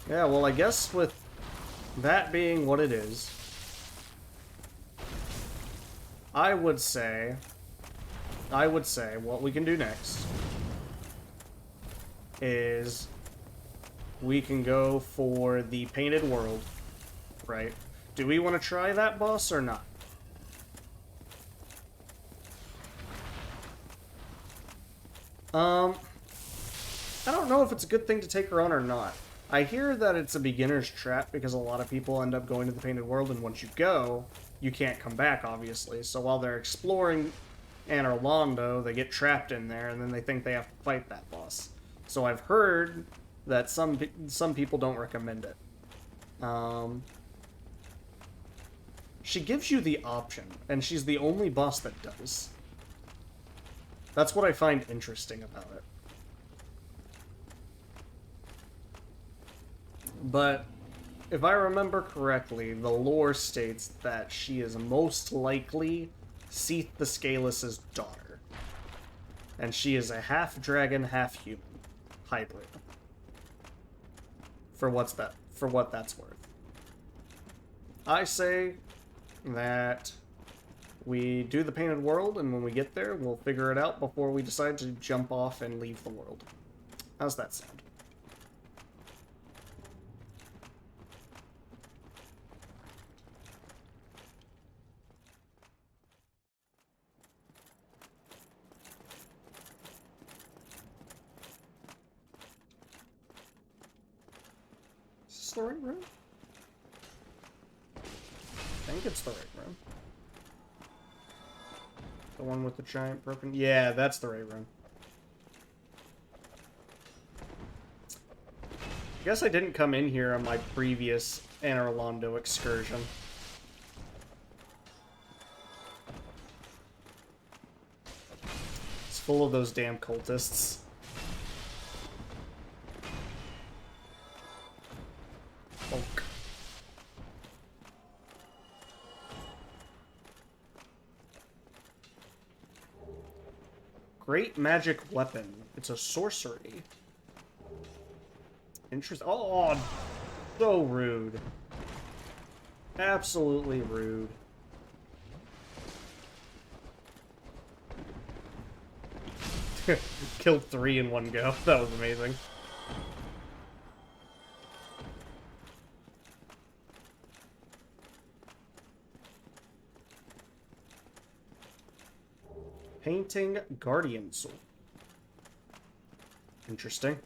Yeah, well, I guess with that being what it is, I would say what we can do next is we can go for the Painted World, right? Do we want to try that boss or not? I don't know if it's a good thing to take her on or not. I hear that it's a beginner's trap because a lot of people end up going to the Painted World, and once you go, you can't come back, obviously. So while they're exploring Anor Londo, they get trapped in there, and then they think they have to fight that boss. So I've heard that some people don't recommend it. She gives you the option, and she's the only boss that does. That's what I find interesting about it. But if I remember correctly, the lore states that she is most likely Seath the Scaleless' daughter. And she is a half-dragon, half-human hybrid. For what that's worth. I say that we do the Painted World, and when we get there, we'll figure it out before we decide to jump off and leave the world. How's that sound? Is this the right room? I think it's the right room. The one with the giant broken... Yeah, that's the right room. I guess I didn't come in here on my previous Anor Londo excursion. It's full of those damn cultists. Hulk. Great magic weapon. It's a sorcery. Interesting. Oh, so rude. Absolutely rude. Killed 3 in one go. That was amazing. Painting Guardian Soul. Interesting.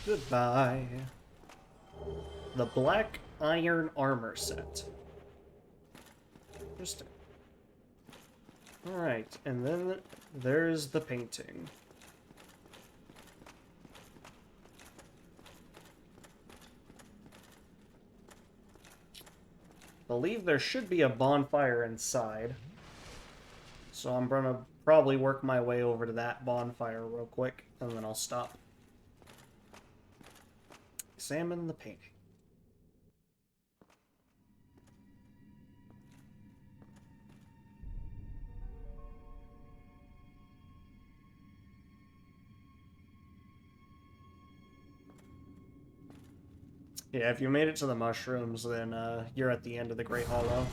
Goodbye. The Black Iron Armor Set. Interesting. Alright, and then there's the painting. I believe there should be a bonfire inside. So I'm gonna probably work my way over to that bonfire real quick, and then I'll stop. Examine the painting. Yeah, if you made it to the mushrooms, then you're at the end of the Great Hollow.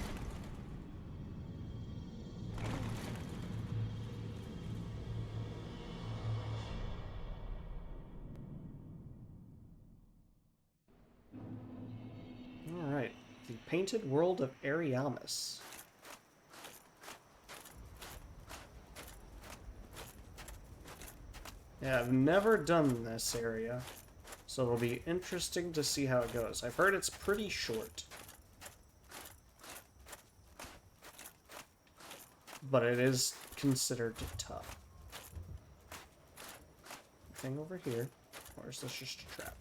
Alright, the Painted World of Ariamis. Yeah, I've never done this area, so it'll be interesting to see how it goes. I've heard it's pretty short. But it is considered tough. Thing over here. Or is this just a trap?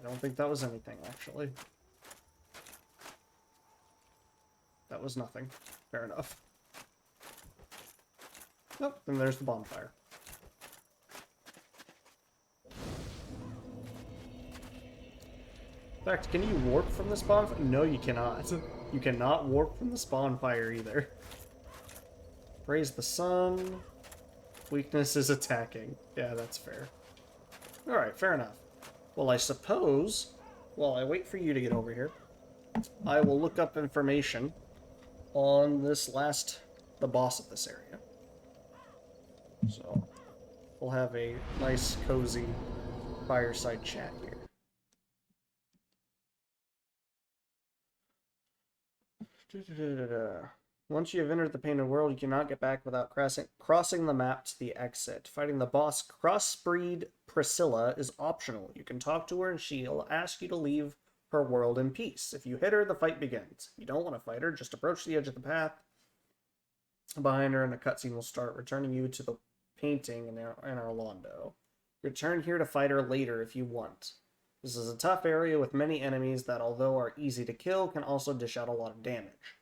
I don't think that was anything, actually. That was nothing. Fair enough. Nope, then there's the bonfire. fact, can you warp from this bonfire? No, you cannot. You cannot warp from this bonfire either. Raise the sun. Weakness is attacking. Yeah, that's fair. Alright, fair enough. Well, I suppose, while I wait for you to get over here, I will look up information on the boss of this area. So, we'll have a nice, cozy fireside chat here. Once you have entered the Painted World, you cannot get back without crossing the map to the exit. Fighting the boss Crossbreed Priscilla is optional. You can talk to her and she'll ask you to leave her world in peace. If you hit her, the fight begins. If you don't want to fight her, just approach the edge of the path behind her and a cutscene will start, returning you to the painting in Orlando. Return here to fight her later if you want. This is a tough area with many enemies that, although are easy to kill, can also dish out a lot of damage.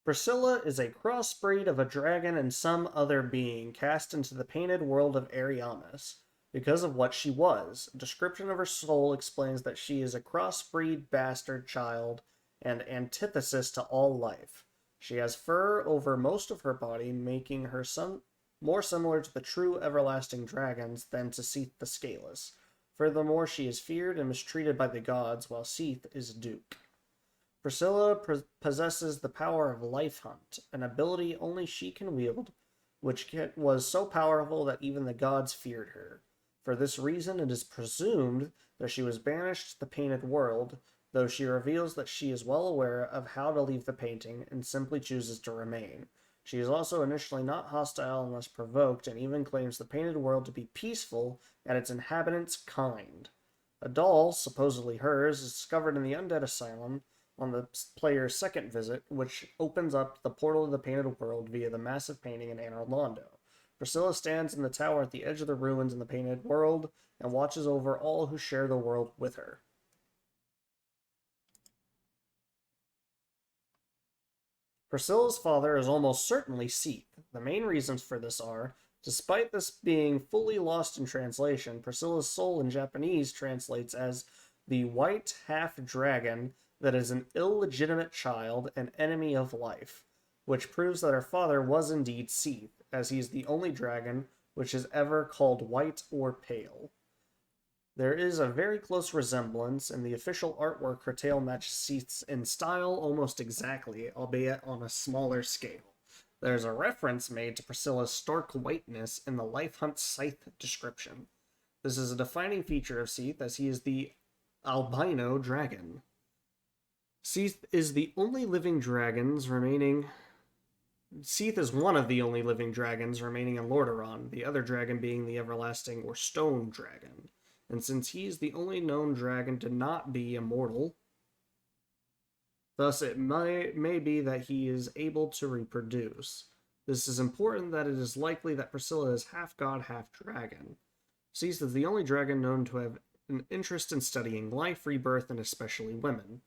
Priscilla is a crossbreed of a dragon and some other being cast into the painted world of Ariamis because of what she was. A description of her soul explains that she is a crossbreed bastard child and antithesis to all life. She has fur over most of her body, making her more similar to the true everlasting dragons than to Seath the Scaleless. Furthermore, she is feared and mistreated by the gods, while Seath is Duke. Priscilla possesses the power of Life Hunt, an ability only she can wield, which was so powerful that even the gods feared her. For this reason, it is presumed that she was banished to the Painted World, though she reveals that she is well aware of how to leave the painting and simply chooses to remain. She is also initially not hostile unless provoked, and even claims the Painted World to be peaceful and its inhabitants kind. A doll, supposedly hers, is discovered in the Undead Asylum on the player's second visit, which opens up the portal to the Painted World via the massive painting in Anor Londo. Priscilla stands in the tower at the edge of the ruins in the Painted World and watches over all who share the world with her. Priscilla's father is almost certainly Seath. The main reasons for this are, despite this being fully lost in translation, Priscilla's soul in Japanese translates as the white half-dragon that is an illegitimate child and enemy of life, which proves that her father was indeed Seath, as he is the only dragon which is ever called white or pale. There is a very close resemblance, and the official artwork her tale matches Seath's in style almost exactly, albeit on a smaller scale. There's a reference made to Priscilla's stark whiteness in the Life Hunt Scythe description. This is a defining feature of Seath, as he is the albino dragon. Seath is the only living dragons remaining... Seath is one of the only living dragons remaining in Lordaeron, the other dragon being the everlasting or stone dragon. And since he is the only known dragon to not be immortal, thus it may be that he is able to reproduce. This is important that it is likely that Priscilla is half god, half dragon. Seath is the only dragon known to have an interest in studying life, rebirth, and especially women.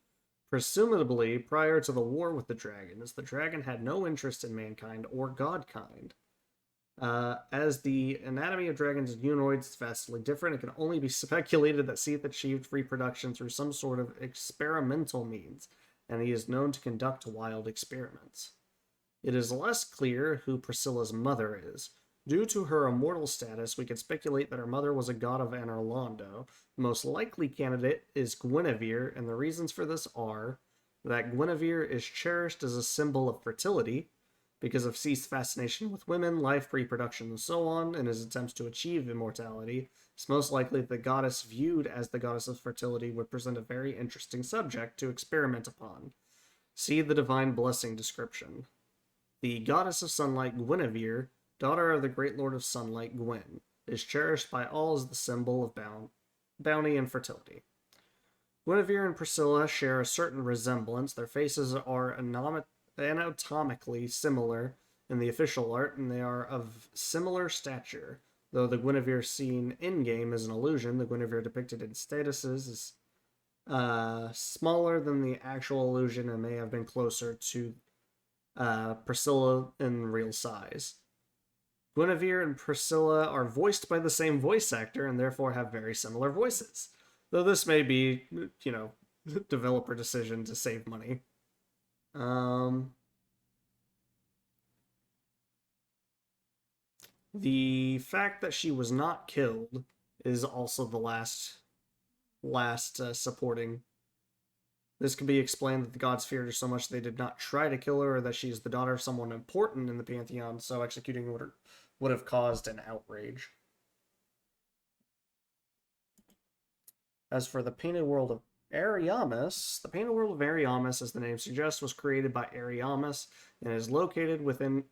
Presumably, prior to the war with the dragon had no interest in mankind or godkind. As the anatomy of dragons and humanoids is vastly different, it can only be speculated that Seath achieved reproduction through some sort of experimental means, and he is known to conduct wild experiments. It is less clear who Priscilla's mother is. Due to her immortal status, we can speculate that her mother was a god of Anor Londo. The most likely candidate is Guinevere, and the reasons for this are that Guinevere is cherished as a symbol of fertility, because of Seath's fascination with women, life, reproduction, and so on, and his attempts to achieve immortality. It's most likely the goddess viewed as the goddess of fertility would present a very interesting subject to experiment upon. See the Divine Blessing description. The goddess of sunlight, Guinevere, daughter of the great lord of sunlight, Gwyn, is cherished by all as the symbol of bounty and fertility. Guinevere and Priscilla share a certain resemblance. Their faces are anatomically similar in the official art, and they are of similar stature. Though the Guinevere seen in-game is an illusion, the Guinevere depicted in statuses is smaller than the actual illusion and may have been closer to Priscilla in real size. Guinevere and Priscilla are voiced by the same voice actor and therefore have very similar voices. Though this may be, developer decision to save money. The fact that she was not killed is also the last supporting. This can be explained that the gods feared her so much they did not try to kill her, or that she is the daughter of someone important in the pantheon, so executing would have caused an outrage. As for the painted world of Ariamis, the painted world of Ariamis, as the name suggests, was created by Ariamis and is located within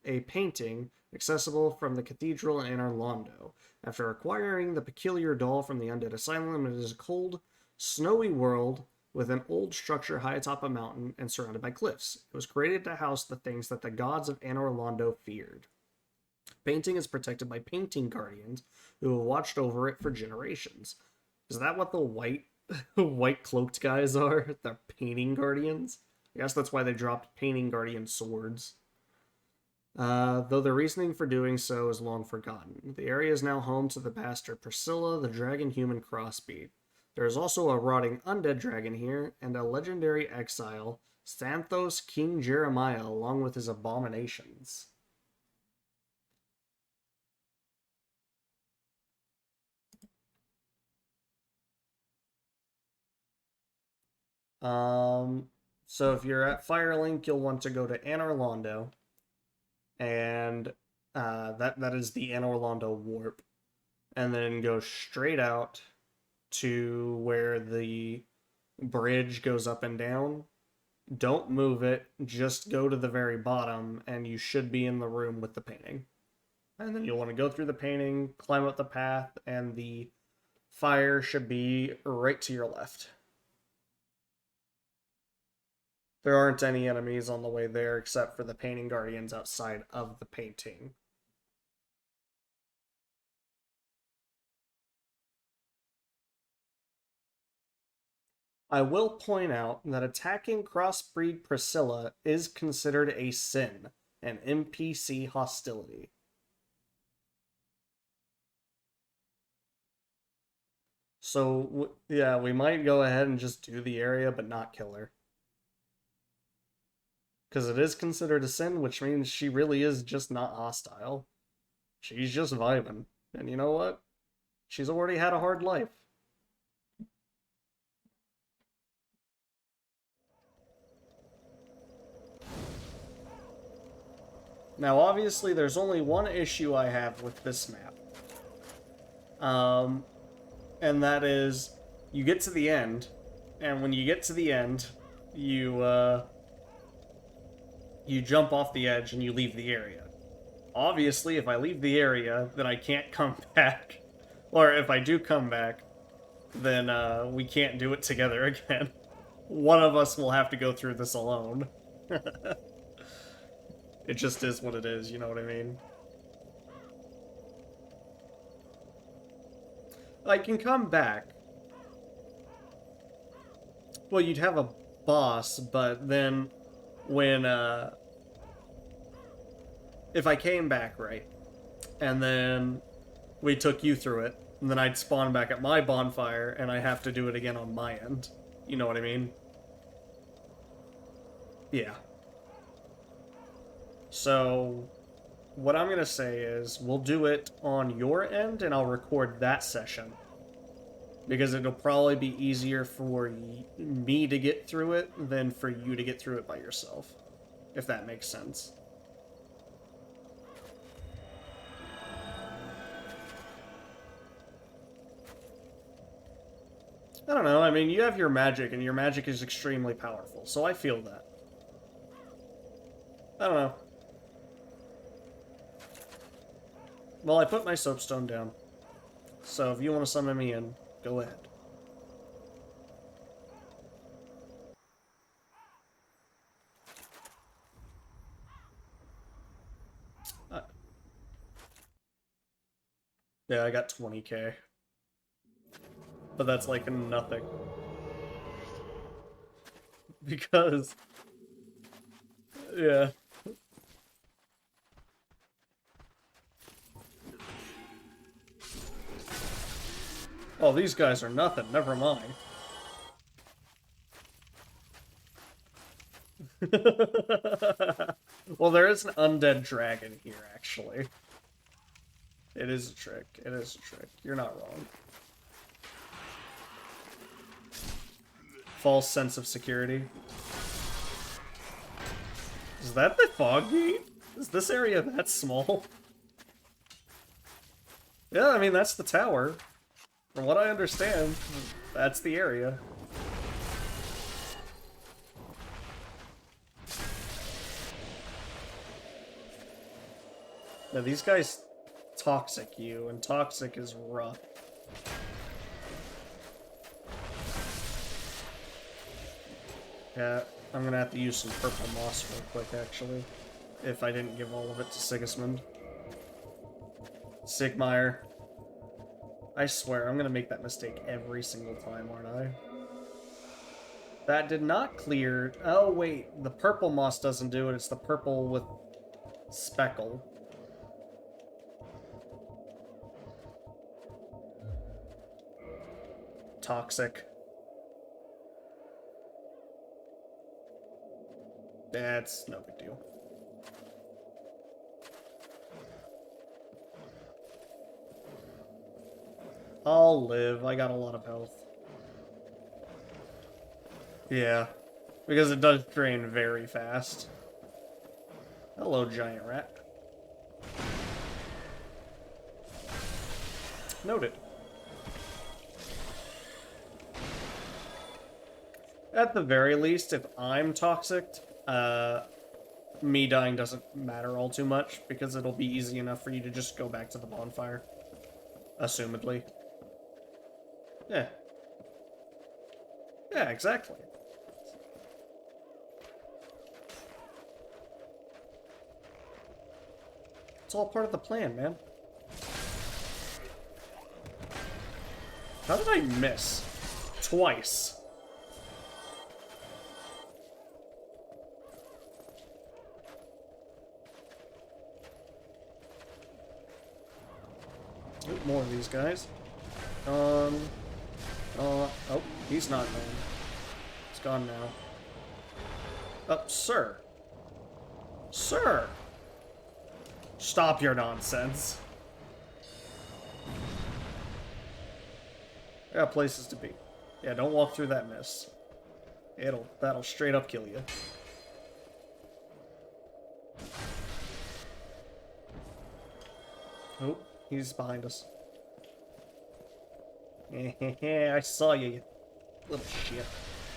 a painting accessible from the cathedral in Orlando. After acquiring the peculiar doll from the undead asylum, it is a cold, snowy world with an old structure high atop a mountain and surrounded by cliffs. It was created to house the things that the gods of Anor Londo feared. Painting is protected by painting guardians who have watched over it for generations. Is that what the white cloaked guys are? They're painting guardians? I guess that's why they dropped painting guardian swords. Though the reasoning for doing so is long forgotten. The area is now home to the bastard Priscilla, the dragon-human crossbeat. There is also a rotting undead dragon here, and a legendary exile, Xanthos King Jeremiah, along with his abominations. So if you're at Firelink, you'll want to go to Anor Londo, and that is the Anor Londo warp, and then go straight out to where the bridge goes up and down. Don't move it, just go to the very bottom, and you should be in the room with the painting. And then you'll want to go through the painting, climb up the path, and the fire should be right to your left. There aren't any enemies on the way there except for the painting guardians outside of the painting. I will point out that attacking crossbreed Priscilla is considered a sin, an NPC hostility. So, yeah, we might go ahead and just do the area, but not kill her. Because it is considered a sin, which means she really is just not hostile. She's just vibing. And you know what? She's already had a hard life. Now, obviously, there's only one issue I have with this map. And that is, you get to the end, and when you get to the end, you jump off the edge and you leave the area. Obviously, if I leave the area, then I can't come back. Or if I do come back, then we can't do it together again. One of us will have to go through this alone. It just is what it is, you know what I mean? I can come back. Well, you'd have a boss, but then when, if I came back, right, and then we took you through it, and then I'd spawn back at my bonfire, and I have to do it again on my end. You know what I mean? Yeah. So, what I'm going to say is, we'll do it on your end, and I'll record that session. Because it'll probably be easier for me to get through it than for you to get through it by yourself. If that makes sense. I don't know, I mean, you have your magic, and your magic is extremely powerful, so I feel that. I don't know. Well, I put my soapstone down. So if you want to summon me in, go ahead. Yeah, I got 20k. But that's like nothing. Because... yeah. Oh, these guys are nothing. Never mind. Well, there is an undead dragon here, actually. It is a trick. It is a trick. You're not wrong. False sense of security. Is that the fog gate? Is this area that small? Yeah, I mean, that's the tower. From what I understand, that's the area. Now, these guys toxic you, and toxic is rough. Yeah, I'm gonna have to use some purple moss real quick, actually. If I didn't give all of it to Sigismund. Sigmire. I swear, I'm gonna make that mistake every single time, aren't I? That did not clear... Oh, wait. The purple moss doesn't do it. It's the purple with speckle. Toxic. That's no big deal. I'll live. I got a lot of health. Yeah. Because it does drain very fast. Hello, giant rat. Noted. At the very least, if I'm toxic, me dying doesn't matter all too much, because it'll be easy enough for you to just go back to the bonfire. Assumedly. Yeah. Yeah, exactly. It's all part of the plan, man. How did I miss? Twice. Ooh, more of these guys. Oh, he's not gone. He's gone now. Sir. Sir! Stop your nonsense. I got places to be. Yeah, don't walk through that mess. That'll straight up kill you. Oh, he's behind us. I saw you, you little shit.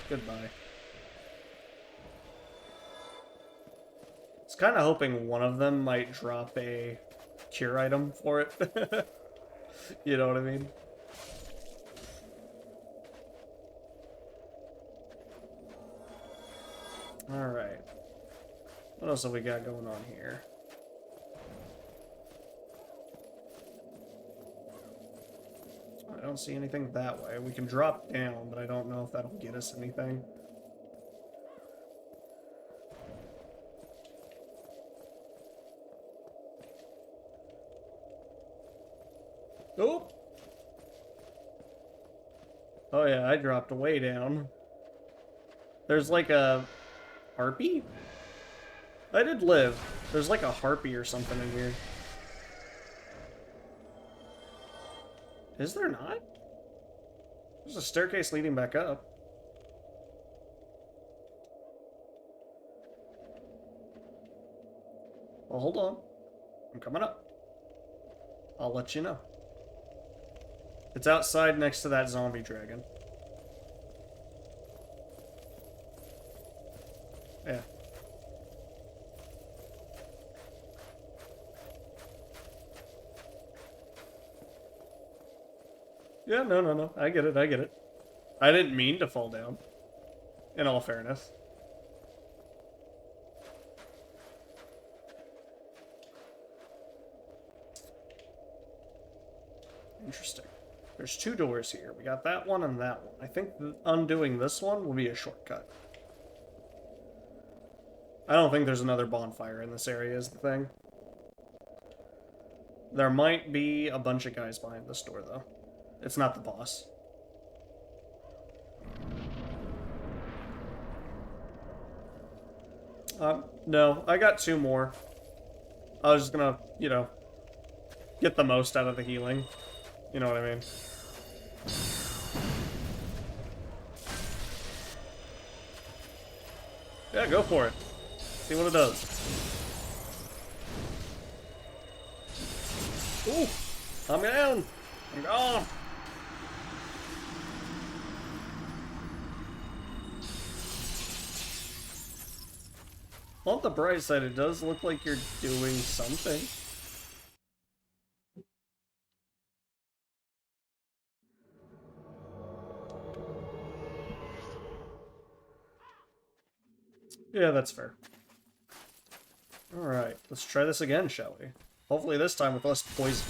Goodbye. I was kind of hoping one of them might drop a cure item for it. You know what I mean? Alright. What else have we got going on here? I don't see anything that way. We can drop down, but I don't know if that'll get us anything. Oh! Oh yeah, I dropped way down. There's like a... harpy? I did live. There's like a harpy or something in here. Is there not? There's a staircase leading back up. Well, hold on. I'm coming up. I'll let you know. It's outside next to that zombie dragon. Yeah. Yeah, no. I get it, I get it. I didn't mean to fall down. In all fairness. Interesting. There's two doors here. We got that one and that one. I think undoing this one will be a shortcut. I don't think there's another bonfire in this area is the thing. There might be a bunch of guys behind this door, though. It's not the boss. No, I got 2 more. I was just gonna, you know, get the most out of the healing. You know what I mean? Yeah, go for it. See what it does. Ooh! I'm down! I'm gone! On the bright side, it does look like you're doing something. Yeah, that's fair. Alright, let's try this again, shall we? Hopefully this time with less poison.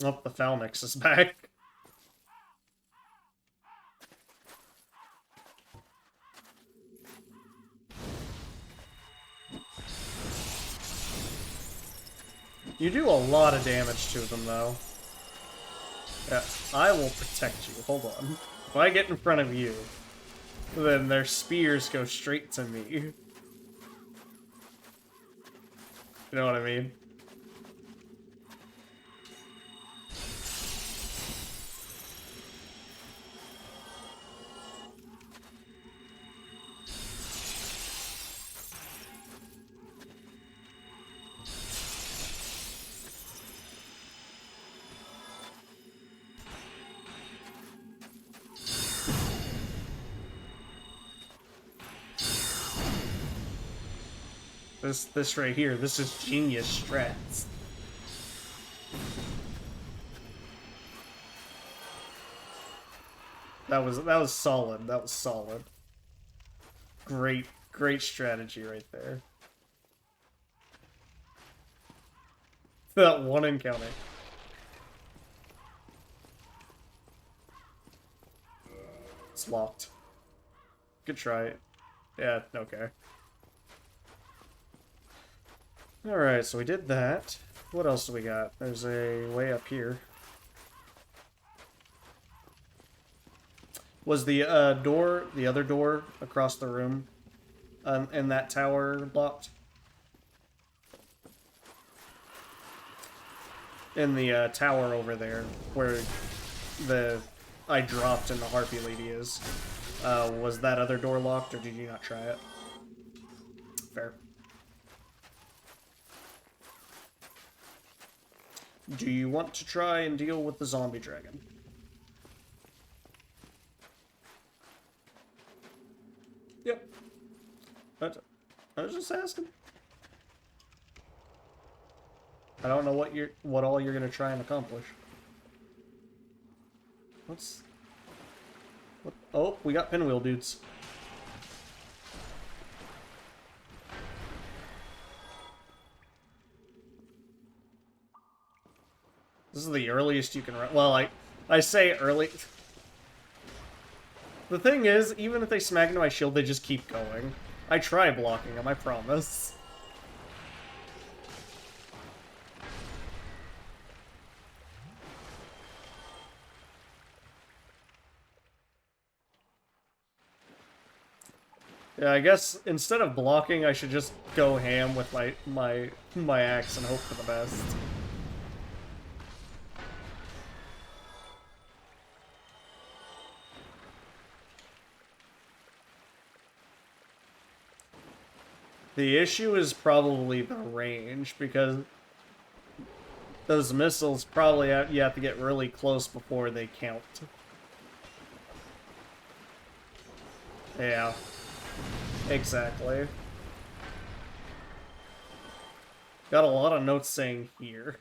Oh, the Phalanx is back. You do a lot of damage to them, though. Yeah, I will protect you. Hold on. If I get in front of you, then their spears go straight to me. You know what I mean? This right here, this is genius strats. That was solid. That was solid. Great strategy right there. That one encounter. It's locked. Good try. Yeah, okay. Alright, so we did that. What else do we got? There's a way up here. Was the door, the other door across the room in that tower locked? In the tower over there, where I dropped and the Harpy Lady is. Was that other door locked, or did you not try it? Fair. Do you want to try and deal with the zombie dragon? Yep. I was just asking. I don't know what all you're gonna try and accomplish. What? Oh, we got pinwheel dudes. This is the earliest you can run. Well, I say early. The thing is, even if they smack into my shield, they just keep going. I try blocking them, I promise. Yeah, I guess instead of blocking, I should just go ham with my axe and hope for the best. The issue is probably the range, because those missiles probably you have to get really close before they count. Yeah. Exactly. Got a lot of notes saying here.